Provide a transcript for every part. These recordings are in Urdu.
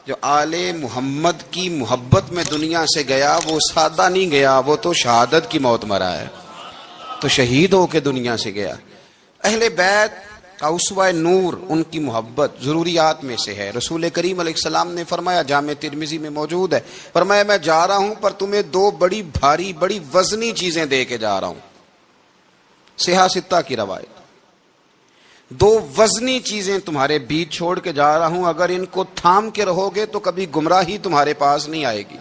جو آل محمد کی محبت میں دنیا سے گیا وہ سادہ نہیں گیا، وہ تو شہادت کی موت مرا ہے، تو شہید ہو کے دنیا سے گیا۔ اہل بیت کا اسوہ نور ان کی محبت ضروریات میں سے ہے۔ رسول کریم علیہ السلام نے فرمایا، جامع ترمذی میں موجود ہے، فرمایا میں جا رہا ہوں پر تمہیں دو بڑی بھاری بڑی وزنی چیزیں دے کے جا رہا ہوں۔ صحیح ستہ کی روایت، دو وزنی چیزیں تمہارے بیچ چھوڑ کے جا رہا ہوں، اگر ان کو تھام کے رہو گے تو کبھی گمراہی تمہارے پاس نہیں آئے گی۔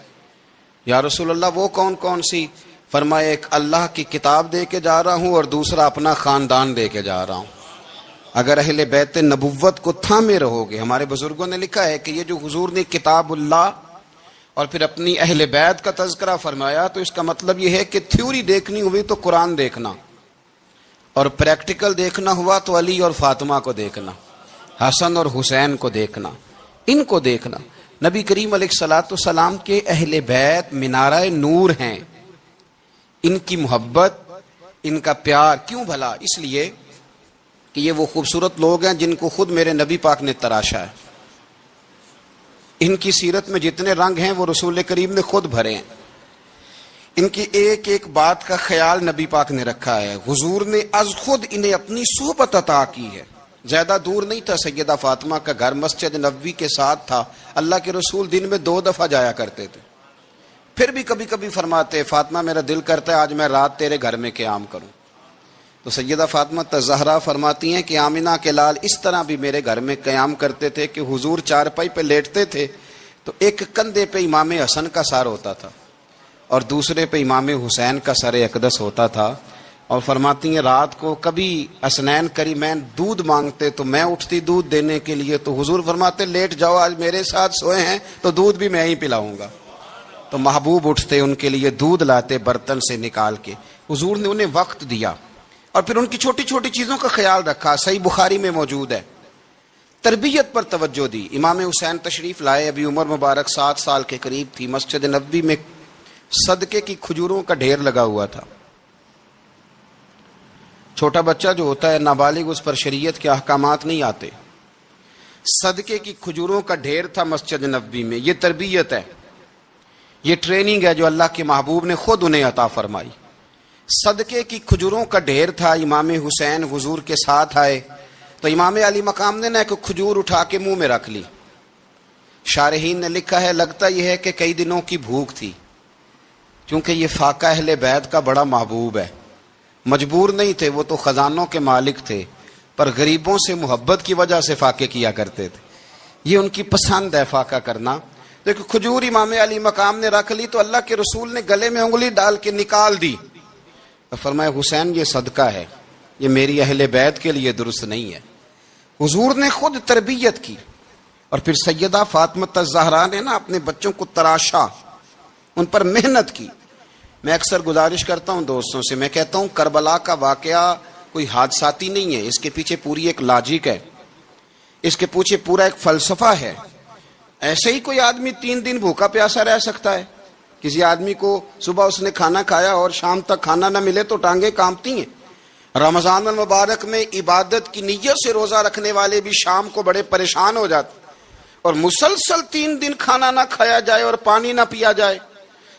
یا رسول اللہ وہ کون کون سی؟ فرمایا ایک اللہ کی کتاب دے کے جا رہا ہوں اور دوسرا اپنا خاندان دے کے جا رہا ہوں۔ اگر اہل بیت نبوت کو تھامے رہو گے، ہمارے بزرگوں نے لکھا ہے کہ یہ جو حضور نے کتاب اللہ اور پھر اپنی اہل بیت کا تذکرہ فرمایا تو اس کا مطلب یہ ہے کہ تھیوری دیکھنی ہوئی تو قرآن دیکھنا، اور پریکٹیکل دیکھنا ہوا تو علی اور فاطمہ کو دیکھنا، حسن اور حسین کو دیکھنا، ان کو دیکھنا۔ نبی کریم علیہ الصلوۃ والسلام کے اہل بیت مینارہ نور ہیں، ان کی محبت، ان کا پیار کیوں بھلا؟ اس لیے کہ یہ وہ خوبصورت لوگ ہیں جن کو خود میرے نبی پاک نے تراشا ہے۔ ان کی سیرت میں جتنے رنگ ہیں وہ رسول کریم نے خود بھرے ہیں۔ ان کی ایک ایک بات کا خیال نبی پاک نے رکھا ہے۔ حضور نے از خود انہیں اپنی صحبت عطا کی ہے۔ زیادہ دور نہیں تھا سیدہ فاطمہ کا گھر، مسجد نبوی کے ساتھ تھا۔ اللہ کے رسول دن میں 2 دفعہ جایا کرتے تھے، پھر بھی کبھی کبھی فرماتے فاطمہ میرا دل کرتا ہے آج میں رات تیرے گھر میں قیام کروں۔ تو سیدہ فاطمہ الزہرا فرماتی ہیں کہ آمنہ کے لال اس طرح بھی میرے گھر میں قیام کرتے تھے کہ حضور چارپائی پہ لیٹتے تھے تو ایک کندھے پہ امام حسن کا سر ہوتا تھا اور دوسرے پہ امام حسین کا سر اقدس ہوتا تھا، اور فرماتی ہیں رات کو کبھی حسنین کریمین دودھ مانگتے تو میں اٹھتی دودھ دینے کے لیے، تو حضور فرماتے لیٹ جاؤ آج میرے ساتھ سوئے ہیں تو دودھ بھی میں ہی پلاؤں گا۔ تو محبوب اٹھتے ان کے لیے دودھ لاتے برتن سے نکال کے۔ حضور نے انہیں وقت دیا اور پھر ان کی چھوٹی چھوٹی چیزوں کا خیال رکھا۔ صحیح بخاری میں موجود ہے، تربیت پر توجہ دی۔ امام حسین تشریف لائے، ابھی عمر مبارک 7 سال کے قریب تھی۔ مسجد نبوی میں صدقے کی کھجوروں کا ڈھیر لگا ہوا تھا۔ چھوٹا بچہ جو ہوتا ہے نابالغ، اس پر شریعت کے احکامات نہیں آتے۔ صدقے کی کھجوروں کا ڈھیر تھا مسجد نبوی میں۔ یہ تربیت ہے، یہ ٹریننگ ہے جو اللہ کے محبوب نے خود انہیں عطا فرمائی۔ صدقے کی کھجوروں کا ڈھیر تھا۔ امام حسین حضور کے ساتھ آئے تو امام علی مقام نے ایک کھجور اٹھا کے منہ میں رکھ لی۔ شارحین نے لکھا ہے لگتا یہ ہے کہ کئی دنوں کی بھوک تھی، کیونکہ یہ فاقہ اہل بیت کا بڑا محبوب ہے۔ مجبور نہیں تھے، وہ تو خزانوں کے مالک تھے، پر غریبوں سے محبت کی وجہ سے فاقے کیا کرتے تھے۔ یہ ان کی پسند ہے فاقہ کرنا۔ دیکھو کھجور امام علی مقام نے رکھ لی تو اللہ کے رسول نے گلے میں انگلی ڈال کے نکال دی، فرمایا حسین یہ صدقہ ہے، یہ میری اہل بیت کے لیے درست نہیں ہے۔ حضور نے خود تربیت کی۔ اور پھر سیدہ فاطمہ الزہرا نے اپنے بچوں کو تراشا، ان پر محنت کی۔ میں اکثر گزارش کرتا ہوں دوستوں سے، میں کہتا ہوں کربلا کا واقعہ کوئی حادثاتی نہیں ہے، اس کے پیچھے پوری ایک لاجک ہے، اس کے پیچھے پورا ایک فلسفہ ہے۔ ایسے ہی کوئی آدمی 3 دن بھوکا پیاسا رہ سکتا ہے؟ کسی آدمی کو صبح اس نے کھانا کھایا اور شام تک کھانا نہ ملے تو ٹانگیں کانپتی ہیں۔ رمضان المبارک میں عبادت کی نیت سے روزہ رکھنے والے بھی شام کو بڑے پریشان ہو جاتے، اور مسلسل 3 دن کھانا نہ کھایا جائے اور پانی نہ پیا جائے،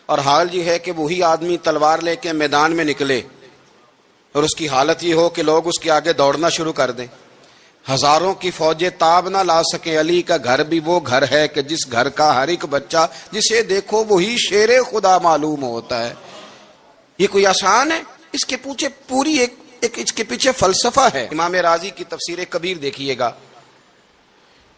اور حال یہ ہے کہ وہی آدمی تلوار لے کے میدان میں نکلے اور اس کی حالت یہ ہو کہ لوگ اس کے آگے دوڑنا شروع کر دیں، ہزاروں کی فوجیں تاب نہ لا سکیں۔ علی کا گھر بھی وہ گھر ہے کہ جس گھر کا ہر ایک بچہ جسے دیکھو وہی شیر خدا معلوم ہوتا ہے۔ یہ کوئی آسان ہے؟ اس کے پیچھے پوری ایک اس کے پیچھے فلسفہ ہے۔ امام راضی کی تفسیر کبیر دیکھیے گا،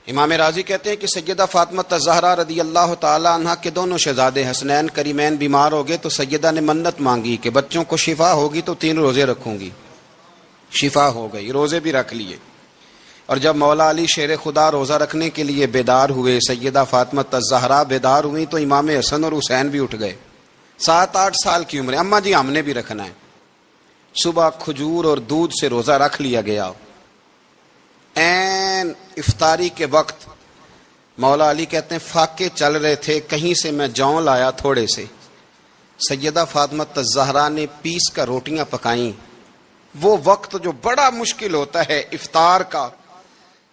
امام راضی کہتے ہیں کہ سیدہ فاطمہ الزہرا رضی اللہ تعالی عنہ کے دونوں شہزادے حسنین کریمین بیمار ہو گئے تو سیدہ نے منت مانگی کہ بچوں کو شفا ہوگی تو 3 روزے رکھوں گی۔ شفا ہو گئی، روزے بھی رکھ لیے۔ اور جب مولا علی شیر خدا روزہ رکھنے کے لیے بیدار ہوئے، سیدہ فاطمہ الزہرا بیدار ہوئی تو امام حسن اور حسین بھی اٹھ گئے۔ 7-8 سال کی عمر، اماں جی ہم نے بھی رکھنا ہے۔ صبح کھجور اور دودھ سے روزہ رکھ لیا گیا۔ عین افطاری کے وقت مولا علی کہتے ہیں فاقے چل رہے تھے، کہیں سے میں جوں لایا تھوڑے سے، سیدہ فاطمہ الزہرا نے پیس کر روٹیاں پکائیں۔ وہ وقت جو بڑا مشکل ہوتا ہے افطار کا،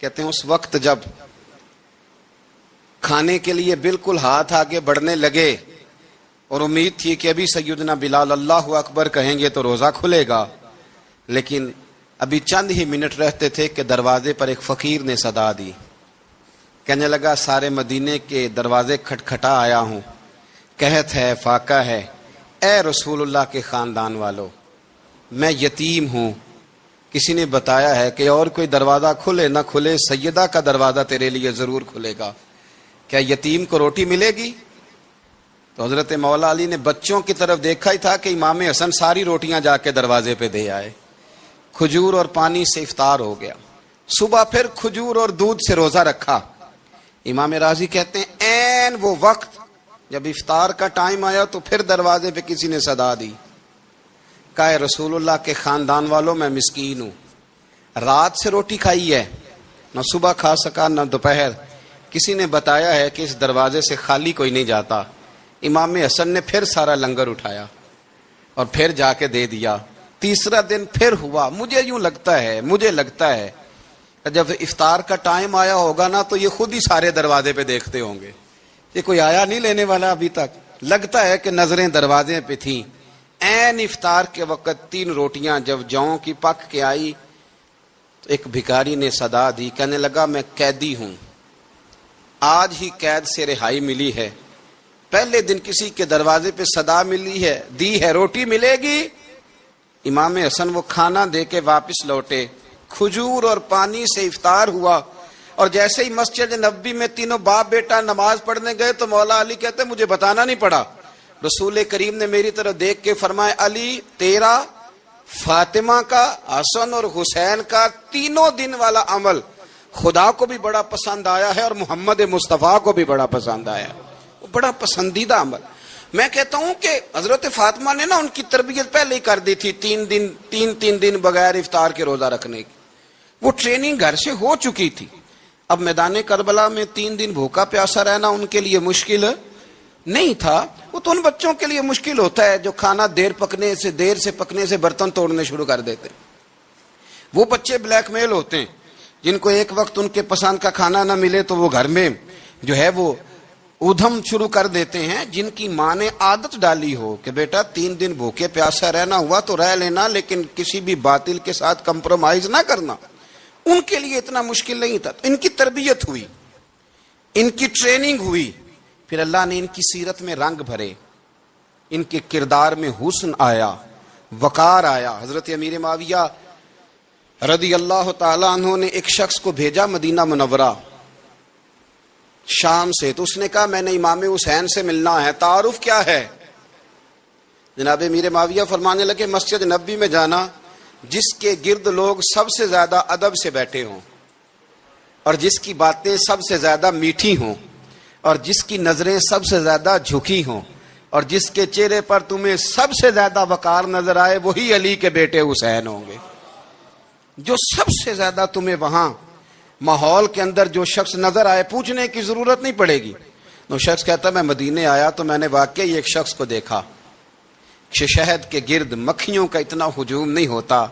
کہتے ہیں اس وقت جب کھانے کے لیے بالکل ہاتھ آگے بڑھنے لگے اور امید تھی کہ ابھی سیدنا بلال اللہ اکبر کہیں گے تو روزہ کھلے گا، لیکن ابھی چند ہی منٹ رہتے تھے کہ دروازے پر ایک فقیر نے صدا دی. کہنے لگا سارے مدینے کے دروازے کھٹکھٹا آیا ہوں، قحط ہے، فاقہ ہے، اے رسول اللہ کے خاندان والو، میں یتیم ہوں، کسی نے بتایا ہے کہ اور کوئی دروازہ کھلے نہ کھلے سیدہ کا دروازہ تیرے لیے ضرور کھلے گا، کیا یتیم کو روٹی ملے گی؟ تو حضرت مولا علی نے بچوں کی طرف دیکھا ہی تھا کہ امام حسن ساری روٹیاں جا کے دروازے پہ دے آئے. کھجور اور پانی سے افطار ہو گیا. صبح پھر کھجور اور دودھ سے روزہ رکھا. امام راضی کہتے ہیں عین وہ وقت جب افطار کا ٹائم آیا تو پھر دروازے پہ کسی نے صدا دی، کہا رسول اللہ کے خاندان والوں میں مسکین ہوں، رات سے روٹی کھائی ہے، نہ صبح کھا سکا نہ دوپہر، کسی نے بتایا ہے کہ اس دروازے سے خالی کوئی نہیں جاتا. امام حسن نے پھر سارا لنگر اٹھایا اور پھر جا کے دے دیا. تیسرا دن پھر ہوا. مجھے لگتا ہے جب افطار کا ٹائم آیا ہوگا نا تو یہ خود ہی سارے دروازے پہ دیکھتے ہوں گے، یہ کوئی آیا نہیں لینے والا ابھی تک. لگتا ہے کہ نظریں دروازے پہ تھیں. عین افطار کے وقت 3 روٹیاں جب جاؤں کی پک کے آئی تو ایک بھکاری نے صدا دی، کہنے لگا میں قیدی ہوں، آج ہی قید سے رہائی ملی ہے، پہلے دن کسی کے دروازے پہ صدا ملی ہے، دی ہے روٹی ملے گی. امام حسن وہ کھانا دے کے واپس لوٹے. کھجور اور پانی سے افطار ہوا اور جیسے ہی مسجد نبوی میں تینوں باپ بیٹا نماز پڑھنے گئے تو مولا علی کہتے مجھے بتانا نہیں پڑا، رسول کریم نے میری طرف دیکھ کے فرمایا علی تیرا، فاطمہ کا، حسن اور حسین کا 3 دن والا عمل خدا کو بھی بڑا پسند آیا ہے اور محمد مصطفیٰ کو بھی بڑا پسند آیا، وہ بڑا پسندیدہ عمل. میں کہتا ہوں کہ حضرت فاطمہ نے نا ان کی تربیت پہلے ہی کر دی تھی، 3 دن بغیر افطار کے روزہ رکھنے کی، وہ ٹریننگ گھر سے ہو چکی تھی. اب میدان کربلا میں 3 دن بھوکا پیاسا رہنا ان کے لیے مشکل نہیں تھا. وہ تو ان بچوں کے لیے مشکل ہوتا ہے جو کھانا دیر سے پکنے سے برتن توڑنے شروع کر دیتے. وہ بچے بلیک میل ہوتے ہیں جن کو ایک وقت ان کے پسند کا کھانا نہ ملے تو وہ گھر میں جو ہے وہ ادھم شروع کر دیتے ہیں. جن کی ماں نے عادت ڈالی ہو کہ بیٹا 3 دن بھوکے پیاسا رہنا ہوا تو رہ لینا لیکن کسی بھی باطل کے ساتھ کمپرومائز نہ کرنا، ان کے لیے اتنا مشکل نہیں تھا. ان کی تربیت ہوئی، ان کی ٹریننگ ہوئی، پھر اللہ نے ان کی سیرت میں رنگ بھرے، ان کے کردار میں حسن آیا، وقار آیا. حضرت امیر معاویہ رضی اللہ تعالیٰ عنہ نے ایک شخص کو بھیجا مدینہ منورہ شام سے، تو اس نے کہا میں نے امام حسین سے ملنا ہے، تعارف کیا ہے؟ جناب امیر معاویہ فرمانے لگے مسجد نبوی میں جانا جس کے گرد لوگ سب سے زیادہ ادب سے بیٹھے ہوں اور جس کی باتیں سب سے زیادہ میٹھی ہوں اور جس کی نظریں سب سے زیادہ جھکی ہوں اور جس کے چہرے پر تمہیں سب سے زیادہ وقار نظر آئے وہی علی کے بیٹے حسین ہوں گے. جو سب سے زیادہ تمہیں وہاں ماحول کے اندر جو شخص نظر آئے پوچھنے کی ضرورت نہیں پڑے گی. وہ شخص کہتا میں مدینے آیا تو میں نے واقعی ایک شخص کو دیکھا، شہد کے گرد مکھیوں کا اتنا ہجوم نہیں ہوتا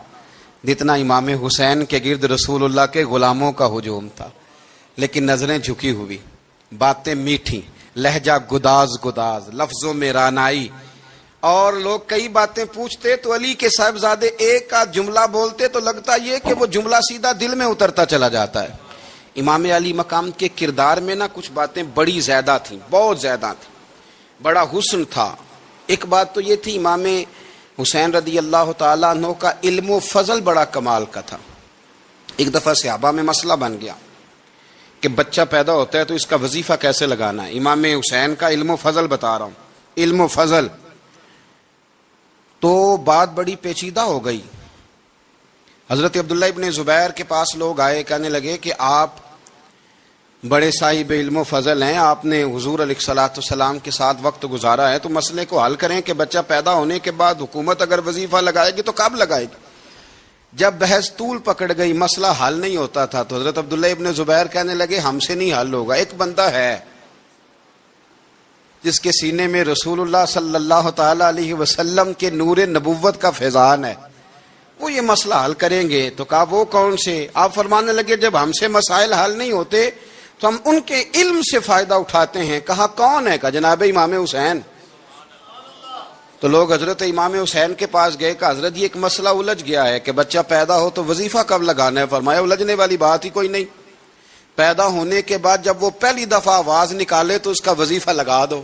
جتنا امام حسین کے گرد رسول اللہ کے غلاموں کا ہجوم تھا، لیکن نظریں جھکی ہوئی، باتیں میٹھی، لہجہ گداز، لفظوں میں رانائی، اور لوگ کئی باتیں پوچھتے تو علی کے صاحبزادے ایک آدھ جملہ بولتے تو لگتا یہ کہ وہ جملہ سیدھا دل میں اترتا چلا جاتا ہے. امام علی مقام کے کردار میں نا کچھ باتیں بڑی زیادہ تھیں، بہت زیادہ تھیں، بڑا حسن تھا. ایک بات تو یہ تھی امام حسین رضی اللہ تعالیٰ عنہ کا علم و فضل بڑا کمال کا تھا. ایک دفعہ صحابہ میں مسئلہ بن گیا کہ بچہ پیدا ہوتا ہے تو اس کا وظیفہ کیسے لگانا ہے. امام حسین کا علم و فضل بتا رہا ہوں، علم و فضل. تو بات بڑی پیچیدہ ہو گئی. حضرت عبداللہ ابن زبیر کے پاس لوگ آئے، کہنے لگے کہ آپ بڑے صاحب علم و فضل ہیں، آپ نے حضور علیہ الصلوۃ والسلام کے ساتھ وقت گزارا ہے، تو مسئلے کو حل کریں کہ بچہ پیدا ہونے کے بعد حکومت اگر وظیفہ لگائے گی تو کب لگائے گی. جب بحث طول پکڑ گئی، مسئلہ حل نہیں ہوتا تھا، تو حضرت عبداللہ ابن زبیر کہنے لگے ہم سے نہیں حل ہوگا. ایک بندہ ہے جس کے سینے میں رسول اللہ صلی اللہ تعالی علیہ وسلم کے نور نبوت کا فیضان ہے، وہ یہ مسئلہ حل کریں گے. تو کہا وہ کون سے؟ آپ فرمانے لگے جب ہم سے مسائل حل نہیں ہوتے تو ہم ان کے علم سے فائدہ اٹھاتے ہیں. کہا کون ہے؟ کہا جناب امام حسین. تو لوگ حضرت امام حسین کے پاس گئے کہ حضرت یہ ایک مسئلہ الجھ گیا ہے کہ بچہ پیدا ہو تو وظیفہ کب لگانا ہے؟ فرمایا الجھنے والی بات ہی کوئی نہیں. پیدا ہونے کے بعد جب وہ پہلی دفعہ آواز نکالے تو اس کا وظیفہ لگا دو.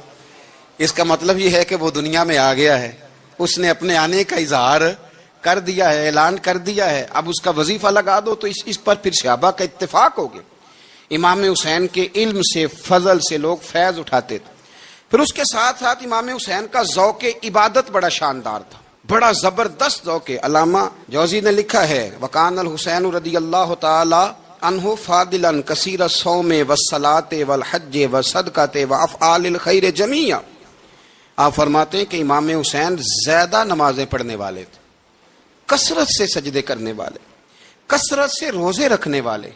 اس کا مطلب یہ ہے کہ وہ دنیا میں آ گیا ہے, اس نے اپنے آنے کا اظہار کر دیا ہے, اعلان کر دیا ہے, اب اس کا وظیفہ لگا دو. تو اس پر پھر صحابہ کا اتفاق ہو گیا. امام حسین کے علم سے, فضل سے لوگ فیض اٹھاتے تھے. پھر اس کے ساتھ ساتھ امام حسین کا ذوق عبادت بڑا شاندار تھا, بڑا زبردست ذوق. علامہ جوزی نے لکھا ہے وکان الحسین رضی اللہ تعالی عنہ فاضلا کثیر الصوم والصلاۃ والحج والصدقۃ وافعال الخیر جمیعا. آپ فرماتے ہیں کہ امام حسین زیادہ نمازیں پڑھنے والے تھے, کثرت سے سجدے کرنے والے, کثرت سے روزے رکھنے والے,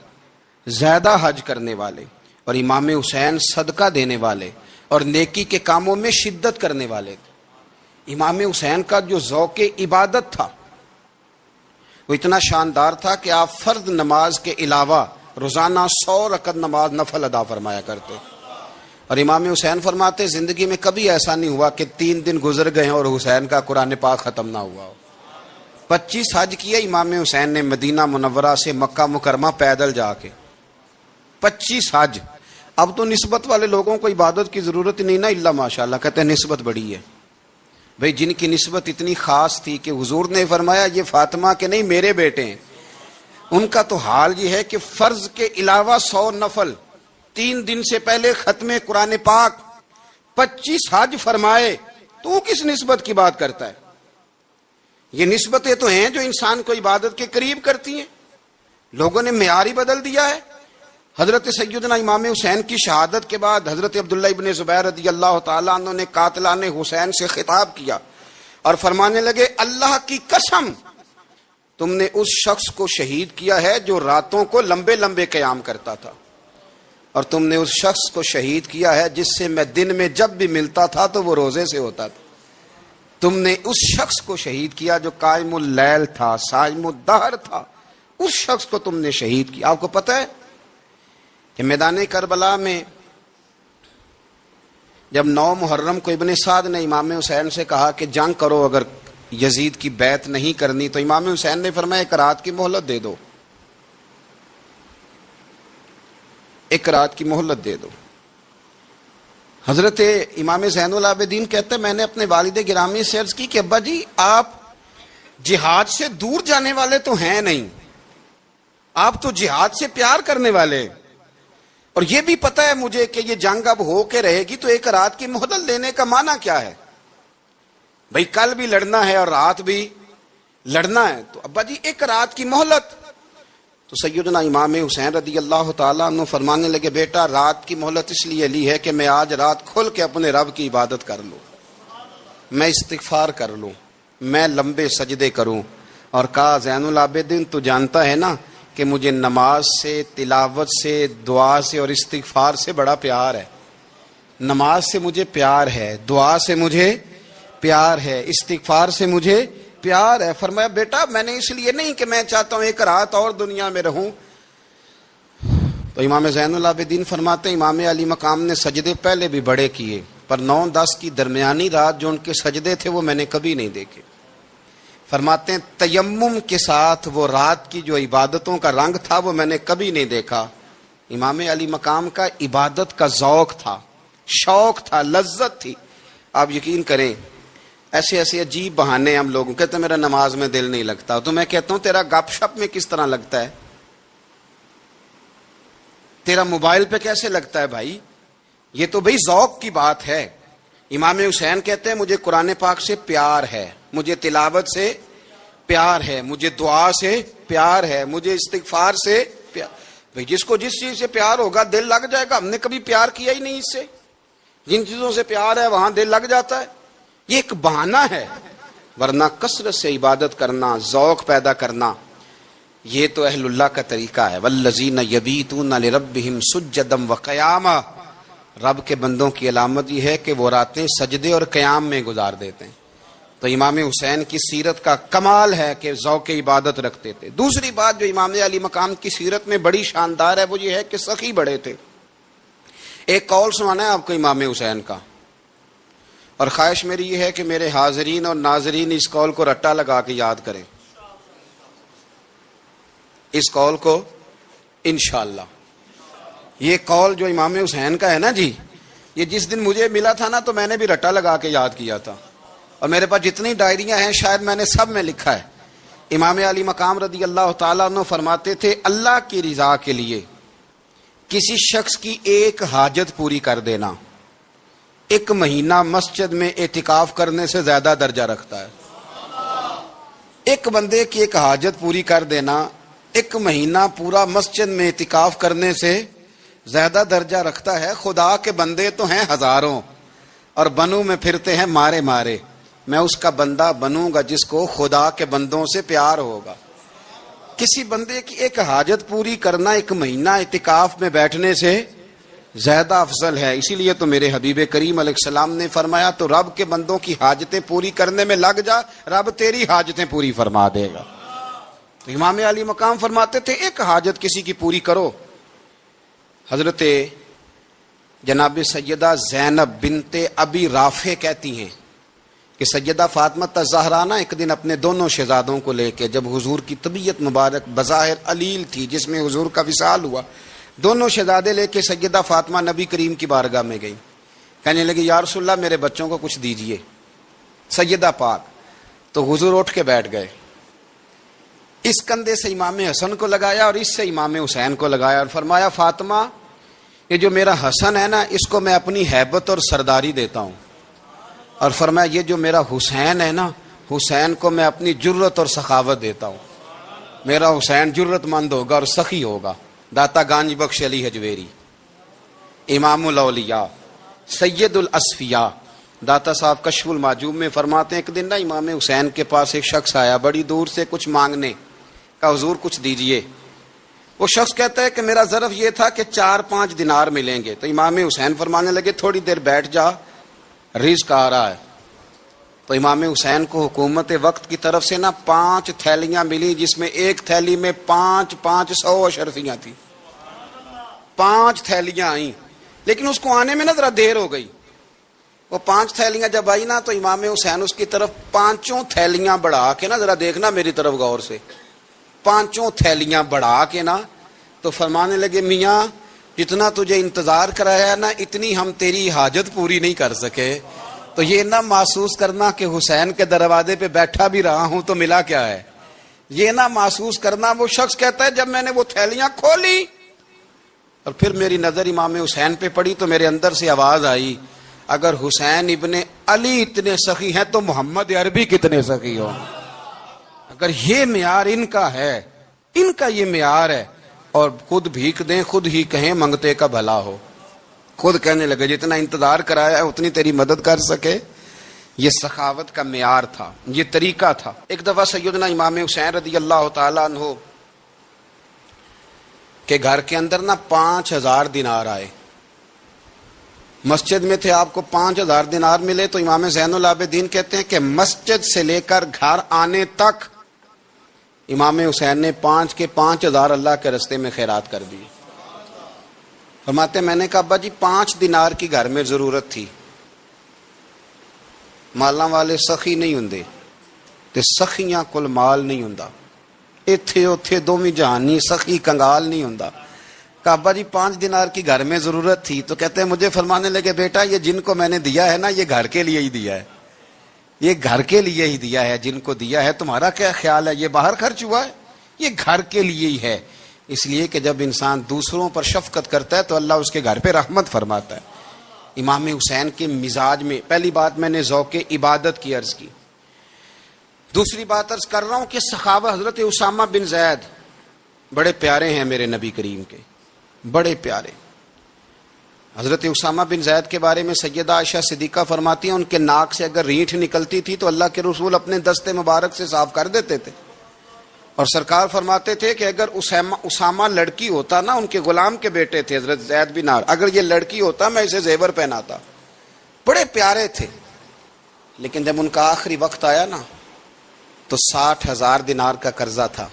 زیادہ حج کرنے والے, اور امام حسین صدقہ دینے والے اور نیکی کے کاموں میں شدت کرنے والے تھے. امام حسین کا جو ذوق عبادت تھا وہ اتنا شاندار تھا کہ آپ فرض نماز کے علاوہ روزانہ 100 رکعت نماز نفل ادا فرمایا کرتے. اور امام حسین فرماتے زندگی میں کبھی ایسا نہیں ہوا کہ 3 دن گزر گئے اور حسین کا قرآن پاک ختم نہ ہوا ہو. 25 حج کیا امام حسین نے مدینہ منورہ سے مکہ مکرمہ پیدل جا کے, 25 حج. اب تو نسبت والے لوگوں کو عبادت کی ضرورت نہیں نا, اللہ ماشاءاللہ کہتے ہیں نسبت بڑی ہے. بھئی جن کی نسبت اتنی خاص تھی کہ حضور نے فرمایا یہ فاطمہ کے نہیں میرے بیٹے ہیں, ان کا تو حال یہ ہے کہ فرض کے علاوہ 100 نفل, 3 دن سے پہلے ختم قرآن پاک, 25 حج فرمائے. تو کس نسبت کی بات کرتا ہے؟ یہ نسبتیں تو ہیں جو انسان کو عبادت کے قریب کرتی ہیں. لوگوں نے معیار ہی بدل دیا ہے. حضرت سیدنا امام حسین کی شہادت کے بعد حضرت عبداللہ ابن زبیر رضی اللہ تعالیٰ عنہ نے قاتلان حسین سے خطاب کیا اور فرمانے لگے اللہ کی قسم تم نے اس شخص کو شہید کیا ہے جو راتوں کو لمبے لمبے قیام کرتا تھا, اور تم نے اس شخص کو شہید کیا ہے جس سے میں دن میں جب بھی ملتا تھا تو وہ روزے سے ہوتا تھا. تم نے اس شخص کو شہید کیا جو قائم اللیل تھا, صائم الدہر تھا, اس شخص کو تم نے شہید کیا. آپ کو پتہ ہے کہ میدان کربلا میں جب 9 محرم کو ابن سعد نے امام حسین سے کہا کہ جنگ کرو اگر یزید کی بیعت نہیں کرنی, تو امام حسین نے فرمایا 1 رات کی مہلت دے دو, 1 رات کی مہلت دے دو. حضرت امام زین العابدین کہتے ہیں میں نے اپنے والد گرامی سے عرض کی کہ ابا جی آپ جہاد سے دور جانے والے تو ہیں نہیں, آپ تو جہاد سے پیار کرنے والے, اور یہ بھی پتہ ہے مجھے کہ یہ جنگ اب ہو کے رہے گی, تو 1 رات کی مہلت لینے کا معنی کیا ہے؟ بھئی کل بھی لڑنا ہے اور رات بھی لڑنا ہے, تو ابا جی 1 رات کی مہلت. تو سیدنا امام حسین رضی اللہ تعالیٰ عنہ فرمانے لگے بیٹا رات کی مہلت اس لیے لی ہے کہ میں آج رات کھل کے اپنے رب کی عبادت کر لوں, میں استغفار کر لوں, میں لمبے سجدے کروں. اور کہا زین العابدین تو جانتا ہے نا کہ مجھے نماز سے, تلاوت سے, دعا سے اور استغفار سے بڑا پیار ہے. نماز سے مجھے پیار ہے, دعا سے مجھے پیار ہے, استغفار سے مجھے پیار ہے. فرمایا بیٹا میں نے اس لیے نہیں کہ میں چاہتا ہوں 1 رات اور دنیا میں رہوں. تو امام زین العابدین فرماتے ہیں امام علی مقام نے سجدے پہلے بھی بڑے کیے, پر 9-10 کی درمیانی رات جو ان کے سجدے تھے وہ میں نے کبھی نہیں دیکھے. فرماتے ہیں تیمم کے ساتھ وہ رات کی جو عبادتوں کا رنگ تھا وہ میں نے کبھی نہیں دیکھا. امام علی مقام کا عبادت کا ذوق تھا, شوق تھا, لذت تھی. آپ یقین کریں ایسے ایسے عجیب بہانے ہم لوگوں کہتے ہیں میرا نماز میں دل نہیں لگتا, تو میں کہتا ہوں تیرا گپ شپ میں کس طرح لگتا ہے, تیرا موبائل پہ کیسے لگتا ہے بھائی؟ یہ تو بھائی ذوق کی بات ہے. امام حسین کہتے ہیں مجھے قرآن پاک سے پیار ہے, مجھے تلاوت سے پیار ہے, مجھے دعا سے پیار ہے, مجھے استغفار سے پیار. بھائی جس کو جس چیز سے پیار ہوگا دل لگ جائے گا. ہم نے کبھی پیار کیا ہی نہیں اس سے, جن چیزوں سے پیار ہے وہاں دل لگ جاتا ہے. یہ ایک بہانہ ہے, ورنہ کثرت سے عبادت کرنا, ذوق پیدا کرنا, یہ تو اہل اللہ کا طریقہ ہے. والذین یبیتون لربہم سجدا وقیاما, رب کے بندوں کی علامت یہ ہے کہ وہ راتیں سجدے اور قیام میں گزار دیتے ہیں. تو امام حسین کی سیرت کا کمال ہے کہ ذوق عبادت رکھتے تھے. دوسری بات جو امام علی مقام کی سیرت میں بڑی شاندار ہے وہ یہ ہے کہ سخی بڑے تھے. ایک قول سنانا ہے آپ کو امام حسین کا، اور خواہش میری یہ ہے کہ میرے حاضرین اور ناظرین اس قول کو رٹا لگا کے یاد کریں، اس قول کو انشاءاللہ۔ یہ قول جو امام حسین کا ہے نا جی، یہ جس دن مجھے ملا تھا نا تو میں نے بھی رٹا لگا کے یاد کیا تھا، اور میرے پاس جتنی ڈائریاں ہیں شاید میں نے سب میں لکھا ہے۔ امام علی مقام رضی اللہ تعالیٰ عنہ فرماتے تھے اللہ کی رضا کے لیے کسی شخص کی ایک حاجت پوری کر دینا 1 مہینہ مسجد میں اعتکاف کرنے سے زیادہ درجہ رکھتا ہے۔ ایک بندے کی ایک حاجت پوری کر دینا 1 مہینہ پورا مسجد میں اعتکاف کرنے سے زیادہ درجہ رکھتا ہے۔ خدا کے بندے تو ہیں ہزاروں اور بنوں میں پھرتے ہیں مارے مارے، میں اس کا بندہ بنوں گا جس کو خدا کے بندوں سے پیار ہوگا۔ کسی بندے کی ایک حاجت پوری کرنا 1 مہینہ اعتکاف میں بیٹھنے سے زیادہ افضل ہے۔ اسی لیے تو میرے حبیب کریم علیہ السلام نے فرمایا تو رب کے بندوں کی حاجتیں پوری کرنے میں لگ جا، رب تیری حاجتیں پوری فرما دے گا۔ تو امام علی مقام فرماتے تھے ایک حاجت کسی کی پوری کرو۔ حضرت جناب سیدہ زینب بنت ابی رافع کہتی ہیں کہ سیدہ فاطمہ الزہرا نا ایک دن اپنے دونوں شہزادوں کو لے کے، جب حضور کی طبیعت مبارک بظاہر علیل تھی جس میں حضور کا وصال ہوا، دونوں شہزادے لے کے سیدہ فاطمہ نبی کریم کی بارگاہ میں گئی، کہنے لگی یا رسول اللہ میرے بچوں کو کچھ دیجئے سیدہ پاک۔ تو حضور اٹھ کے بیٹھ گئے، اس کندھے سے امام حسن کو لگایا اور اس سے امام حسین کو لگایا اور فرمایا فاطمہ یہ جو میرا حسن ہے نا اس کو میں اپنی ہیبت اور سرداری دیتا ہوں، اور فرمایا یہ جو میرا حسین ہے نا حسین کو میں اپنی جرت اور سخاوت دیتا ہوں، میرا حسین جرت مند ہوگا اور سخی ہوگا۔ داتا گانج بخش علی حجویری، امام الاولیاء، سید الاصفیاء، داتا صاحب کشف المعجوب میں فرماتے ہیں ایک دن نا امام حسین کے پاس ایک شخص آیا بڑی دور سے کچھ مانگنے کا، حضور کچھ دیجئے۔ وہ شخص کہتا ہے کہ میرا ظرف یہ تھا کہ 4-5 دینار ملیں گے۔ تو امام حسین فرمانے لگے تھوڑی دیر بیٹھ جا، رزق آ رہا ہے۔ تو امام حسین کو حکومت وقت کی طرف سے نا 5 تھیلیاں ملی جس میں ایک تھیلی میں 500 اشرفیاں تھیں، 5 تھیلیاں آئیں، لیکن اس کو آنے میں نا ذرا دیر ہو گئی۔ وہ 5 تھیلیاں جب آئی نا تو امام حسین اس کی طرف 5 تھیلیاں بڑھا کے نا، ذرا دیکھنا میری طرف غور سے، 5 تھیلیاں بڑھا کے نا تو فرمانے لگے میاں جتنا تجھے انتظار کرایا نا اتنی ہم تیری حاجت پوری نہیں کر سکے۔ تو یہ نہ محسوس کرنا کہ حسین کے دروازے پہ بیٹھا بھی رہا ہوں تو ملا کیا ہے، یہ نہ محسوس کرنا۔ وہ شخص کہتا ہے جب میں نے وہ تھیلیاں کھولی اور پھر میری نظر امام حسین پہ پڑی تو میرے اندر سے آواز آئی اگر حسین ابن علی اتنے سخی ہیں تو محمد عربی کتنے سخی ہوں۔ اگر یہ معیار ان کا ہے، ان کا یہ معیار ہے، اور خود بھیک دیں خود ہی کہیں منگتے کا بھلا ہو، خود کہنے لگے جتنا انتظار کرایا ہے اتنی تیری مدد کر سکے۔ یہ سخاوت کا معیار تھا، یہ طریقہ تھا۔ ایک دفعہ سیدنا امام حسین رضی اللہ تعالیٰ عنہ کے گھر کے اندر نا 5000 دینار آئے، مسجد میں تھے، آپ کو 5000 دینار ملے تو امام زین العابدین کہتے ہیں کہ مسجد سے لے کر گھر آنے تک امام حسین نے 5 کے 5000 اللہ کے رستے میں خیرات کر دی۔ فرماتے میں نے کہا ابا جی 5 دینار کی گھر میں ضرورت تھی، مالاں والے سخی نہیں ہوندے تے سخیاں کل مال نہیں ہوندا، ایتھے اوتھے دوویں جہانی سخی کنگال نہیں ہوندا۔ کہا ابا جی 5 دینار کی گھر میں ضرورت تھی، تو کہتے ہیں مجھے فرمانے لگے بیٹا یہ جن کو میں نے دیا ہے نا یہ گھر کے لیے ہی دیا ہے، یہ گھر کے لیے ہی دیا ہے، جن کو دیا ہے تمہارا کیا خیال ہے یہ باہر خرچ ہوا ہے، یہ گھر کے لیے ہی ہے۔ اس لیے کہ جب انسان دوسروں پر شفقت کرتا ہے تو اللہ اس کے گھر پہ رحمت فرماتا ہے۔ امام حسین کے مزاج میں پہلی بات میں نے ذوق عبادت کی عرض کی، دوسری بات عرض کر رہا ہوں کہ سخاوت۔ حضرت اسامہ بن زید بڑے پیارے ہیں میرے نبی کریم کے، بڑے پیارے۔ حضرت اسامہ بن زید کے بارے میں سیدہ عائشہ صدیقہ فرماتی ہیں ان کے ناک سے اگر رینٹھ نکلتی تھی تو اللہ کے رسول اپنے دستے مبارک سے صاف کر دیتے تھے، اور سرکار فرماتے تھے کہ اگر اسامہ لڑکی ہوتا نا، ان کے غلام کے بیٹے تھے حضرت زید بن عمرو، اگر یہ لڑکی ہوتا میں اسے زیور پہناتا۔ بڑے پیارے تھے، لیکن جب ان کا آخری وقت آیا نا تو 60,000 دینار کا قرضہ تھا۔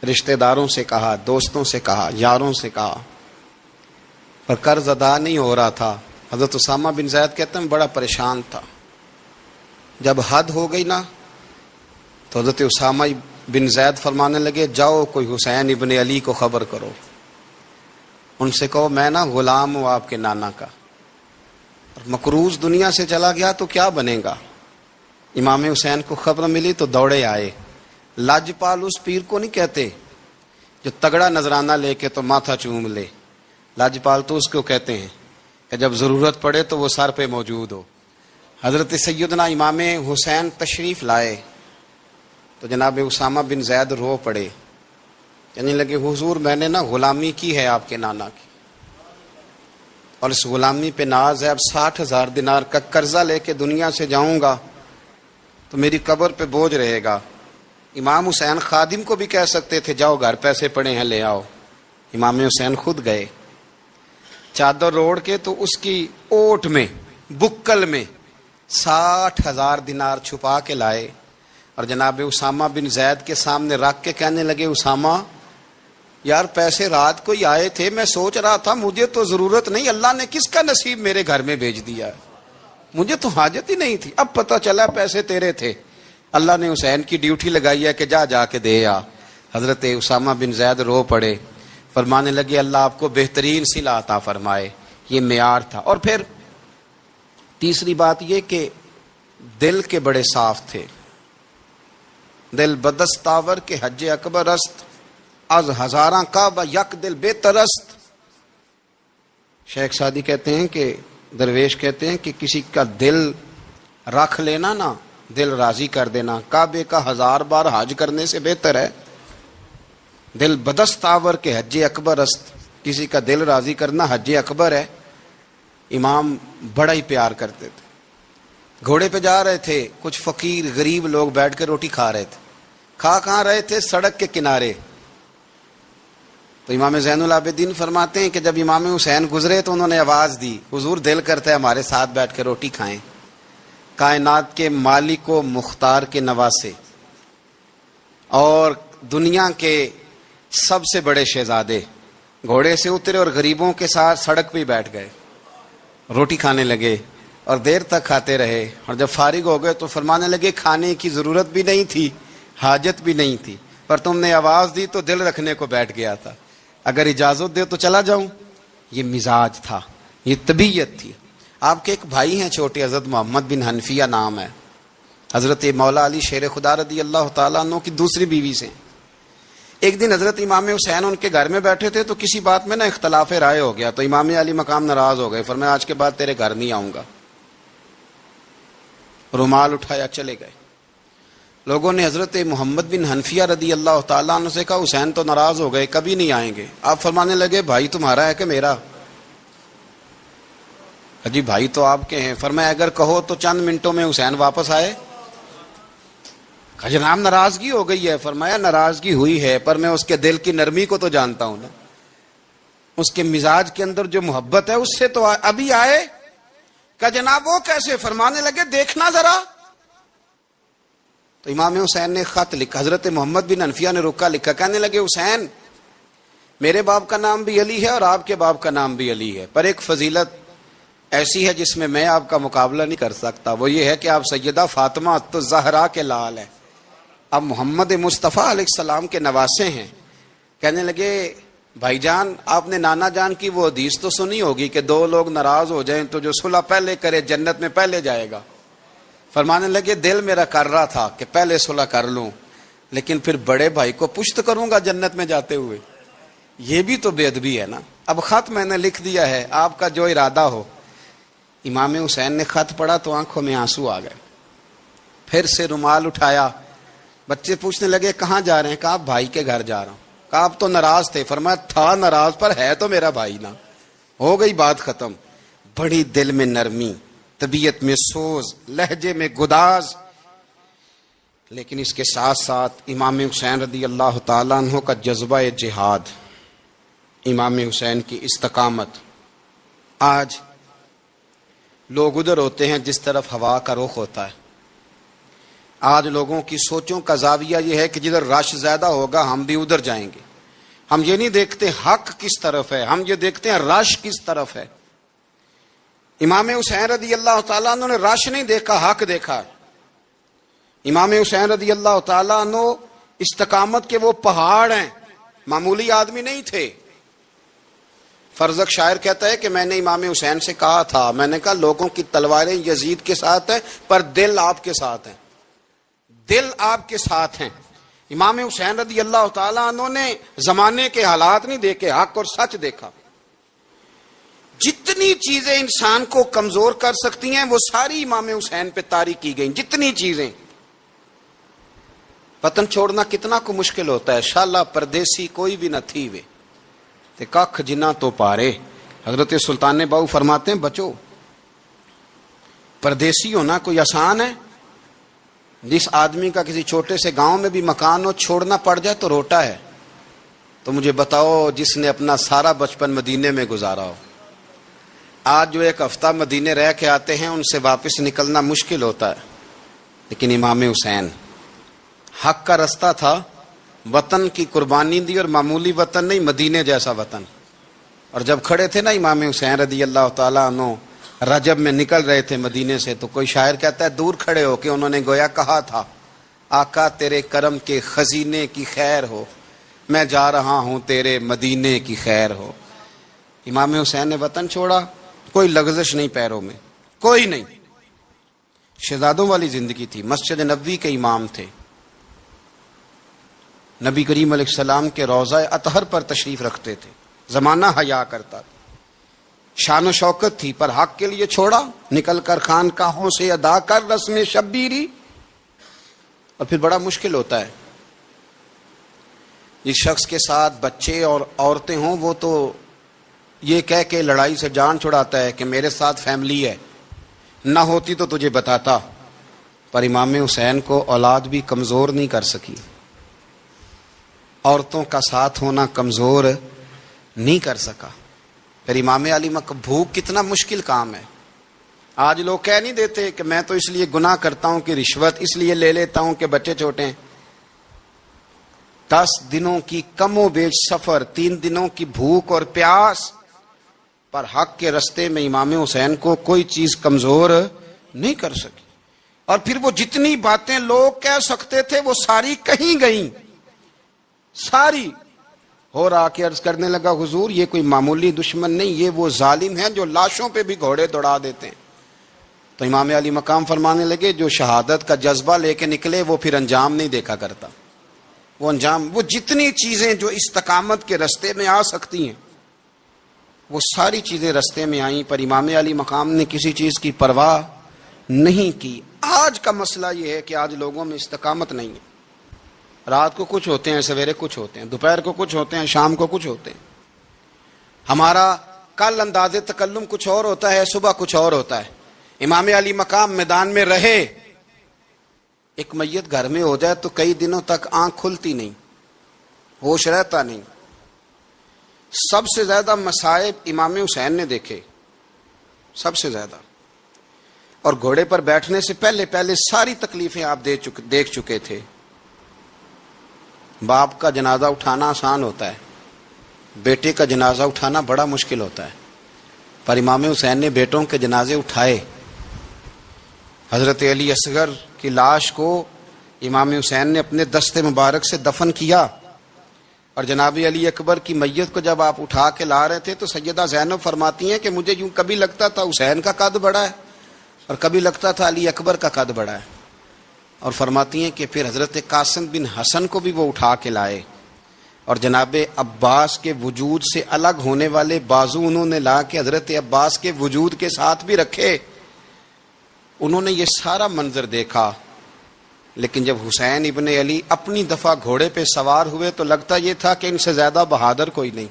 رشتہ داروں سے کہا، دوستوں سے کہا، یاروں سے کہا پر قرض ادا نہیں ہو رہا تھا. حضرت اسامہ بن زید کہتے ہیں بڑا پریشان تھا. جب حد ہو گئی نا تو حضرت اسامہ بن زید فرمانے لگے جاؤ کوئی حسین ابن علی کو خبر کرو, ان سے کہو میں نا غلام ہوں آپ کے نانا کا, اور مقروض دنیا سے چلا گیا تو کیا بنے گا. امام حسین کو خبر ملی تو دوڑے آئے. لاجپال اس پیر کو نہیں کہتے جو تگڑا نذرانہ لے کے تو ماتھا چوم لے. لاجپال تو اس کو کہتے ہیں کہ جب ضرورت پڑے تو وہ سر پہ موجود ہو. حضرت سیدنا امام حسین تشریف لائے تو جناب اسامہ بن زید رو پڑے, کہنے لگے حضور میں نے نا غلامی کی ہے آپ کے نانا کی, اور اس غلامی پہ ناز ہے. اب 60,000 دینار کا قرضہ لے کے دنیا سے جاؤں گا تو میری قبر پہ بوجھ رہے گا. امام حسین خادم کو بھی کہہ سکتے تھے جاؤ گھر پیسے پڑے ہیں لے آؤ. امام حسین خود گئے, چادر روڑ کے تو اس کی اوٹ میں بکل میں 60,000 دینار چھپا کے لائے, اور جناب اسامہ بن زید کے سامنے رکھ کے کہنے لگے اسامہ یار پیسے رات کو ہی آئے تھے, میں سوچ رہا تھا مجھے تو ضرورت نہیں, اللہ نے کس کا نصیب میرے گھر میں بھیج دیا, مجھے تو حاجت ہی نہیں تھی, اب پتہ چلا پیسے تیرے تھے. اللہ نے حسین کی ڈیوٹی لگائی ہے کہ جا کے دے آ. حضرت اسامہ بن زید رو پڑے, فرمانے لگے اللہ آپ کو بہترین صلہ عطا فرمائے. یہ معیار تھا. اور پھر تیسری بات یہ کہ دل کے بڑے صاف تھے. دل بدستاور کے حج اکبر است, از ہزاراں کعبہ یک دل بہتر است. شیخ سعدی کہتے ہیں کہ درویش کہتے ہیں کہ کسی کا دل رکھ لینا نا, دل راضی کر دینا, کعبے کا 1000 بار حج کرنے سے بہتر ہے. دل بدستاور کے حج اکبر است, کسی کا دل راضی کرنا حج اکبر ہے. امام بڑا ہی پیار کرتے تھے. گھوڑے پہ جا رہے تھے, کچھ فقیر غریب لوگ بیٹھ کے روٹی کھا رہے تھے. کھا کہاں رہے تھے؟ سڑک کے کنارے. تو امام زین العابدین فرماتے ہیں کہ جب امام حسین گزرے تو انہوں نے آواز دی حضور دل کرتا ہے ہمارے ساتھ بیٹھ کے روٹی کھائیں. کائنات کے مالک و مختار کے نواسے اور دنیا کے سب سے بڑے شہزادے گھوڑے سے اترے اور غریبوں کے ساتھ سڑک پہ بیٹھ گئے, روٹی کھانے لگے اور دیر تک کھاتے رہے. اور جب فارغ ہو گئے تو فرمانے لگے کھانے کی ضرورت بھی نہیں تھی, حاجت بھی نہیں تھی, پر تم نے آواز دی تو دل رکھنے کو بیٹھ گیا تھا, اگر اجازت دے تو چلا جاؤں. یہ مزاج تھا, یہ طبیعت تھی. آپ کے ایک بھائی ہیں چھوٹے, حضرت محمد بن حنفیہ نام ہے, حضرت مولا علی شیر خدا رضی اللہ تعالیٰ عنہ کی دوسری بیوی سے. ایک دن حضرت امام حسین ان کے گھر میں بیٹھے تھے تو کسی بات میں نا اختلاف رائے ہو گیا, تو امام علی مقام ناراض ہو گئے, فرمایا آج کے بعد تیرے گھر نہیں آؤں گا. رومال اٹھایا چلے گئے. لوگوں نے حضرت محمد بن حنفیہ رضی اللہ تعالیٰ عنہ سے کہا حسین تو ناراض ہو گئے, کبھی نہیں آئیں گے. آپ فرمانے لگے بھائی تمہارا ہے کہ میرا؟ جی بھائی تو آپ کے ہیں. فرمایا اگر کہو تو چند منٹوں میں حسین واپس آئے. جناب ناراضگی ہو گئی ہے. فرمایا ناراضگی ہوئی ہے پر میں اس کے دل کی نرمی کو تو جانتا ہوں نا, اس کے مزاج کے اندر جو محبت ہے اس سے تو ابھی آئے. کہ جناب وہ کیسے؟ فرمانے لگے دیکھنا ذرا. تو امام حسین نے خط لکھا, حضرت محمد بن حنفیہ نے رکا لکھا, کہنے لگے حسین میرے باپ کا نام بھی علی ہے اور آپ کے باپ کا نام بھی علی ہے, پر ایک فضیلت ایسی ہے جس میں آپ کا مقابلہ نہیں کر سکتا, وہ یہ ہے کہ آپ سیدہ فاطمہ الزہرا کے لال ہیں, آپ محمد مصطفیٰ علیہ السلام کے نواسے ہیں. کہنے لگے بھائی جان آپ نے نانا جان کی وہ حدیث تو سنی ہوگی کہ دو لوگ ناراض ہو جائیں تو جو صلح پہلے کرے جنت میں پہلے جائے گا. فرمانے لگے دل میرا کر رہا تھا کہ پہلے صلح کر لوں, لیکن پھر بڑے بھائی کو پشت کروں گا جنت میں جاتے ہوئے, یہ بھی تو بے ادبی ہے نا. اب خط میں نے لکھ دیا ہے, آپ کا جو ارادہ ہو. امام حسین نے خط پڑھا تو آنکھوں میں آنسو آ گئے. پھر سے رومال اٹھایا. بچے پوچھنے لگے کہاں جا رہے ہیں؟ کہا بھائی کے گھر جا رہا ہوں. کہا آپ تو ناراض تھے. فرمایا تھا ناراض پر ہے تو میرا بھائی نا, ہو گئی بات ختم. بڑی دل میں نرمی, طبیعت میں سوز, لہجے میں گداز, لیکن اس کے ساتھ ساتھ امام حسین رضی اللہ تعالیٰ عنہ کا جذبہ جہاد, امام حسین کی استقامت. آج لوگ ادھر ہوتے ہیں جس طرف ہوا کا رخ ہوتا ہے. آج لوگوں کی سوچوں کا زاویہ یہ ہے کہ جدھر رش زیادہ ہوگا ہم بھی ادھر جائیں گے, ہم یہ نہیں دیکھتے حق کس طرف ہے، ہم یہ دیکھتے ہیں رش کس طرف ہے۔ امام حسین رضی اللہ تعالیٰ عنہ نے رش نہیں دیکھا، حق دیکھا۔ امام حسین رضی اللہ تعالیٰ عنہ استقامت کے وہ پہاڑ ہیں، معمولی آدمی نہیں تھے۔ فرزق شاعر کہتا ہے کہ میں نے امام حسین سے کہا تھا، میں نے کہا لوگوں کی تلواریں یزید کے ساتھ ہیں پر دل آپ کے ساتھ ہیں، دل آپ کے ساتھ ہیں۔ امام حسین رضی اللہ تعالیٰ عنہ نے زمانے کے حالات نہیں دیکھے، حق اور سچ دیکھا۔ جتنی چیزیں انسان کو کمزور کر سکتی ہیں وہ ساری امام حسین پہ طاری کی گئیں، جتنی چیزیں۔ وطن چھوڑنا کتنا کو مشکل ہوتا ہے، شالا پردیسی کوئی بھی نہ تھی وے تے کخ جنہ تو پارے۔ حضرت سلطان باؤ فرماتے ہیں بچو، پردیسی ہونا کوئی آسان ہے؟ جس آدمی کا کسی چھوٹے سے گاؤں میں بھی مکان ہو، چھوڑنا پڑ جائے تو روٹا ہے۔ تو مجھے بتاؤ جس نے اپنا سارا بچپن مدینے میں گزارا ہو، آج جو ایک ہفتہ مدینے رہ کے آتے ہیں ان سے واپس نکلنا مشکل ہوتا ہے۔ لیکن امام حسین حق کا رستہ تھا، وطن کی قربانی دی، اور معمولی وطن نہیں، مدینے جیسا وطن۔ اور جب کھڑے تھے نا امام حسین رضی اللہ تعالیٰ عنہ رجب میں نکل رہے تھے مدینے سے، تو کوئی شاعر کہتا ہے دور کھڑے ہو کے انہوں نے گویا کہا تھا، آقا تیرے کرم کے خزینے کی خیر ہو، میں جا رہا ہوں تیرے مدینے کی خیر ہو۔ امام حسین نے وطن چھوڑا، کوئی لغزش نہیں پیروں میں، کوئی نہیں۔ شہزادوں والی زندگی تھی، مسجد نبوی کے امام تھے، نبی کریم علیہ السلام کے روضہ اطہر پر تشریف رکھتے تھے، زمانہ حیا کرتا تھا، شان و شوکت تھی، پر حق کے لیے چھوڑا، نکل کر خانقاہوں سے ادا کر رسم شبیری۔ اور پھر بڑا مشکل ہوتا ہے، جس شخص کے ساتھ بچے اور عورتیں ہوں وہ تو یہ کہہ کے لڑائی سے جان چھڑاتا ہے کہ میرے ساتھ فیملی ہے، نہ ہوتی تو تجھے بتاتا۔ پر امام حسین کو اولاد بھی کمزور نہیں کر سکی، عورتوں کا ساتھ ہونا کمزور نہیں کر سکا۔ پھر امام علی بھوک کتنا مشکل کام ہے۔ آج لوگ کہہ نہیں دیتے کہ میں تو اس لیے گناہ کرتا ہوں کہ رشوت اس لیے لے لیتا ہوں کہ بچے چھوٹے ہیں۔ 10 دنوں کی کم و بیش سفر، 3 دنوں کی بھوک اور پیاس، پر حق کے رستے میں امام حسین کو کوئی چیز کمزور نہیں کر سکی۔ اور پھر وہ جتنی باتیں لوگ کہہ سکتے تھے وہ ساری کہیں گئیں، ساری۔ اور آ کے عرض کرنے لگا حضور یہ کوئی معمولی دشمن نہیں، یہ وہ ظالم ہیں جو لاشوں پہ بھی گھوڑے دوڑا دیتے ہیں۔ تو امام علی مقام فرمانے لگے جو شہادت کا جذبہ لے کے نکلے وہ پھر انجام نہیں دیکھا کرتا۔ وہ انجام، وہ جتنی چیزیں جو استقامت کے رستے میں آ سکتی ہیں وہ ساری چیزیں رستے میں آئیں، پر امام علی مقام نے کسی چیز کی پرواہ نہیں کی۔ آج کا مسئلہ یہ ہے کہ آج لوگوں میں استقامت نہیں ہے۔ رات کو کچھ ہوتے ہیں، سویرے کچھ ہوتے ہیں، دوپہر کو کچھ ہوتے ہیں، شام کو کچھ ہوتے ہیں۔ ہمارا کل انداز تکلم کچھ اور ہوتا ہے، صبح کچھ اور ہوتا ہے۔ امام علی مقام میدان میں رہے، ایک میت گھر میں ہو جائے تو کئی دنوں تک آنکھ کھلتی نہیں، ہوش رہتا نہیں۔ سب سے زیادہ مصائب امام حسین نے دیکھے، سب سے زیادہ۔ اور گھوڑے پر بیٹھنے سے پہلے پہلے ساری تکلیفیں آپ دیکھ چکے تھے۔ باپ کا جنازہ اٹھانا آسان ہوتا ہے، بیٹے کا جنازہ اٹھانا بڑا مشکل ہوتا ہے، پر امام حسین نے بیٹوں کے جنازے اٹھائے۔ حضرت علی اصغر کی لاش کو امام حسین نے اپنے دست مبارک سے دفن کیا، اور جناب علی اکبر کی میت کو جب آپ اٹھا کے لا رہے تھے تو سیدہ زینب فرماتی ہیں کہ مجھے یوں کبھی لگتا تھا حسین کا قد بڑا ہے اور کبھی لگتا تھا علی اکبر کا قد بڑا ہے۔ اور فرماتی ہیں کہ پھر حضرت قاسم بن حسن کو بھی وہ اٹھا کے لائے، اور جناب عباس کے وجود سے الگ ہونے والے بازو انہوں نے لا کے حضرت عباس کے وجود کے ساتھ بھی رکھے۔ انہوں نے یہ سارا منظر دیکھا، لیکن جب حسین ابن علی اپنی دفعہ گھوڑے پہ سوار ہوئے تو لگتا یہ تھا کہ ان سے زیادہ بہادر کوئی نہیں۔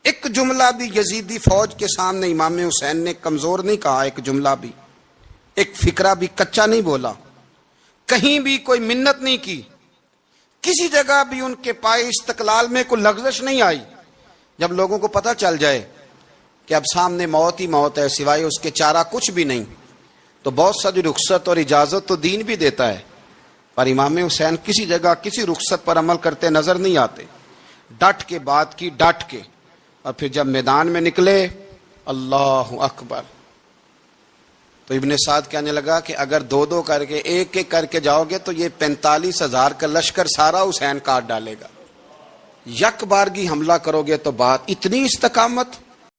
ایک جملہ بھی یزیدی فوج کے سامنے امام حسین نے کمزور نہیں کہا، ایک جملہ بھی، ایک فکرہ بھی کچا نہیں بولا، کہیں بھی کوئی منت نہیں کی، کسی جگہ بھی ان کے پائے استقلال میں کوئی لغزش نہیں آئی۔ جب لوگوں کو پتہ چل جائے کہ اب سامنے موت ہی موت ہے، سوائے اس کے چارہ کچھ بھی نہیں، تو بہت ساری رخصت اور اجازت تو دین بھی دیتا ہے، پر امام حسین کسی جگہ کسی رخصت پر عمل کرتے نظر نہیں آتے۔ ڈٹ کے بات کی، ڈٹ کے، اور پھر جب میدان میں نکلے اللہ اکبر، تو ابن سعد کہنے لگا کہ اگر دو دو کر کے ایک ایک کر کے جاؤ گے تو یہ 45,000 کا لشکر سارا حسین کاٹ ڈالے گا، یک بارگی حملہ کرو گے تو بات اتنی استقامت